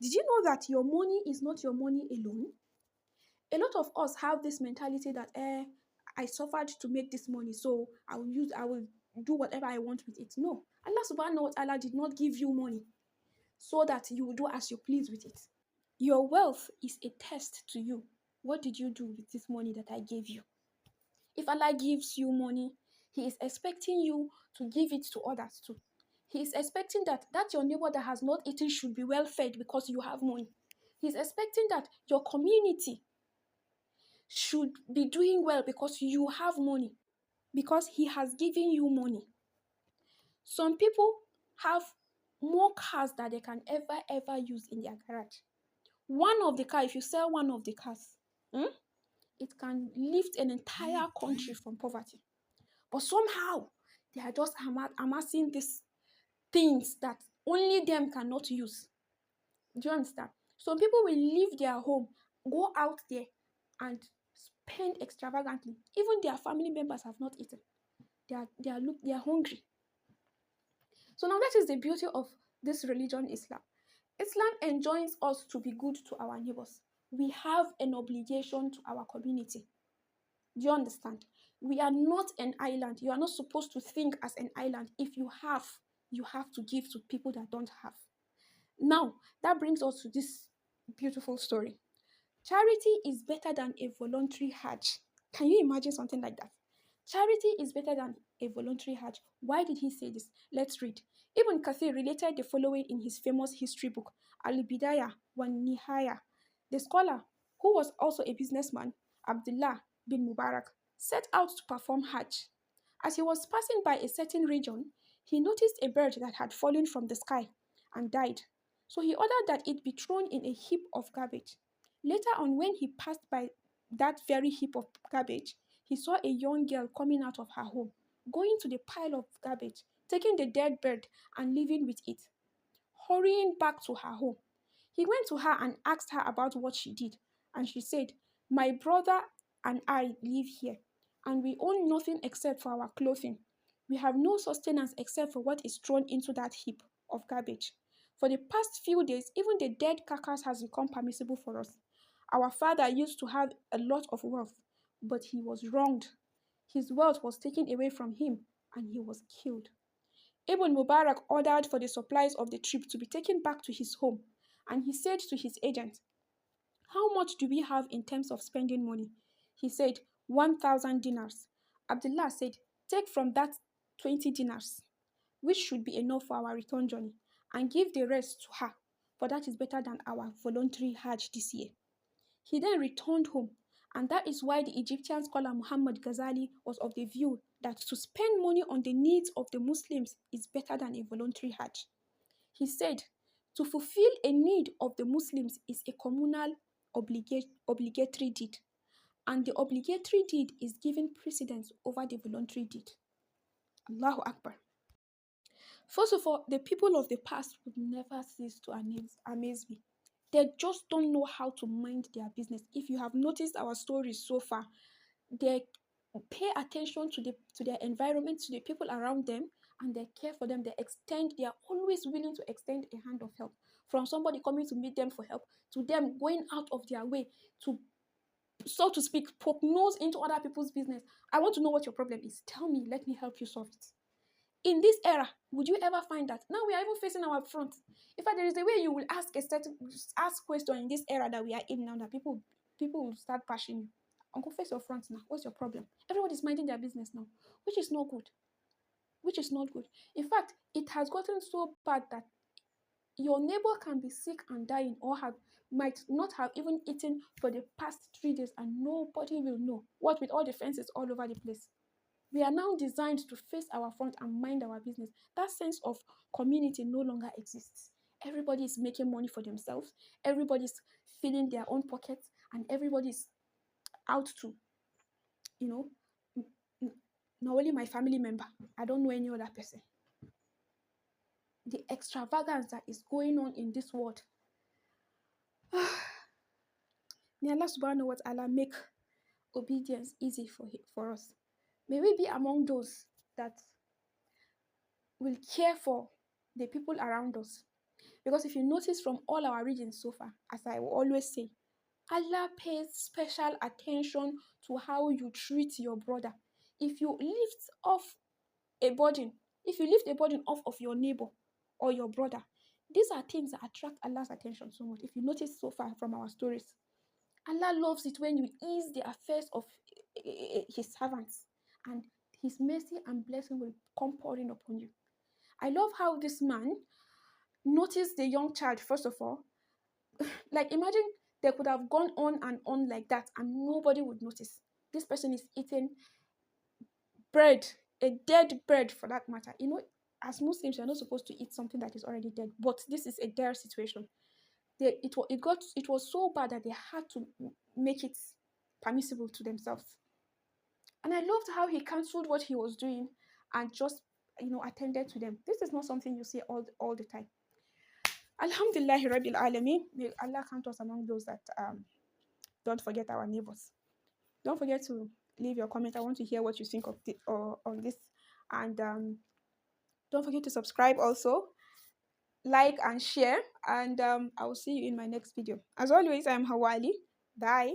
Did you know that your money is not your money alone? A lot of us have this mentality that I suffered to make this money, so I will do whatever I want with it. No. Allah subhanahu wa ta'ala did not give you money so that you will do as you please with it. Your wealth is a test to you. What did you do with this money that I gave you? If Allah gives you money, He is expecting you to give it to others too. He is expecting that your neighbor that has not eaten should be well fed because you have money. He is expecting that your community should be doing well because you have money, because He has given you money. Some people have more cars that they can ever use in their garage. One of the cars, if you sell one of the cars, it can lift an entire country from poverty. But somehow, they are just amassing these things that only them cannot use. Do you understand? Some people will leave their home, go out there, and spend extravagantly. Even their family members have not eaten. They are hungry. So now that is the beauty of this religion, Islam. Islam enjoins us to be good to our neighbors. We have an obligation to our community. Do you understand? We are not an island. You are not supposed to think as an island. If you have to give to people that don't have. Now, that brings us to this beautiful story. Charity is better than a voluntary Hajj. Can you imagine something like that? Charity is better than a voluntary Hajj. Why did he say this? Let's read. Ibn Kathir related the following in his famous history book, Al-Bidayah wa Nihaya. The scholar, who was also a businessman, Abdullah bin Mubarak, set out to perform Hajj. As he was passing by a certain region, he noticed a bird that had fallen from the sky and died. So he ordered that it be thrown in a heap of garbage. Later on, when he passed by that very heap of garbage, he saw a young girl coming out of her home, going to the pile of garbage, taking the dead bird and leaving with it, hurrying back to her home. He went to her and asked her about what she did, and she said, "My brother and I live here, and we own nothing except for our clothing. We have no sustenance except for what is thrown into that heap of garbage. For the past few days, even the dead carcass has become permissible for us. Our father used to have a lot of wealth, but he was wronged. His wealth was taken away from him, and he was killed." Ibn Mubarak ordered for the supplies of the trip to be taken back to his home, and he said to his agent, "How much do we have in terms of spending money?" He said, 1,000 dinars. Abdullah said, "Take from that 20 dinars, which should be enough for our return journey, and give the rest to her, for that is better than our voluntary Hajj this year." He then returned home, and that is why the Egyptian scholar Muhammad Ghazali was of the view that to spend money on the needs of the Muslims is better than a voluntary Hajj. He said, to fulfill a need of the Muslims is a communal obligatory deed, and the obligatory deed is given precedence over the voluntary deed. Allahu Akbar. First of all, the people of the past would never cease to amaze me. They just don't know how to mind their business. If you have noticed our stories so far, they pay attention to their environment, to the people around them, and they care for them. They are always willing to extend a hand of help. From somebody coming to meet them for help, to them going out of their way to, so to speak, poke nose into other people's business. I want to know what your problem is. Tell me, let me help you solve it. In this era, would you ever find that? Now we are even facing our front. In fact, there is a way you will ask question in this era that we are in now that people will start bashing you. Uncle, face your front now. What's your problem? Everybody's minding their business now, which is not good. Which is not good. In fact, it has gotten so bad that your neighbor can be sick and dying, or might not have even eaten for the past 3 days, and nobody will know. What with all the fences all over the place? We are now designed to face our front and mind our business. That sense of community no longer exists. Everybody is making money for themselves. Everybody's filling their own pockets, and everybody's out to, not only my family member. I don't know any other person. The extravagance that is going on in this world. May Allah subhanahu wa ta'ala make obedience easy for us. May we be among those that will care for the people around us. Because if you notice from all our readings so far, as I will always say, Allah pays special attention to how you treat your brother. If you lift off a burden, if you lift a burden off of your neighbor or your brother, these are things that attract Allah's attention so much. If you notice so far from our stories, Allah loves it when you ease the affairs of His servants, and His mercy and blessing will come pouring upon you. I love how this man noticed the young child, first of all. Like, imagine they could have gone on like that and nobody would notice. This person is eating bread, a dead bread for that matter. As Muslims, you're not supposed to eat something that is already dead, but this is a dire situation. It was so bad that they had to make it permissible to themselves. And I loved how he cancelled what he was doing and just attended to them. This is not something you see all the time. Alhamdulillah Rabbil Alameen. May Allah count us among those that don't forget our neighbors. Don't forget to leave your comment. I want to hear what you think of on this. And don't forget to subscribe also, like and share. And I will see you in my next video. As always, I am Hawali. Bye.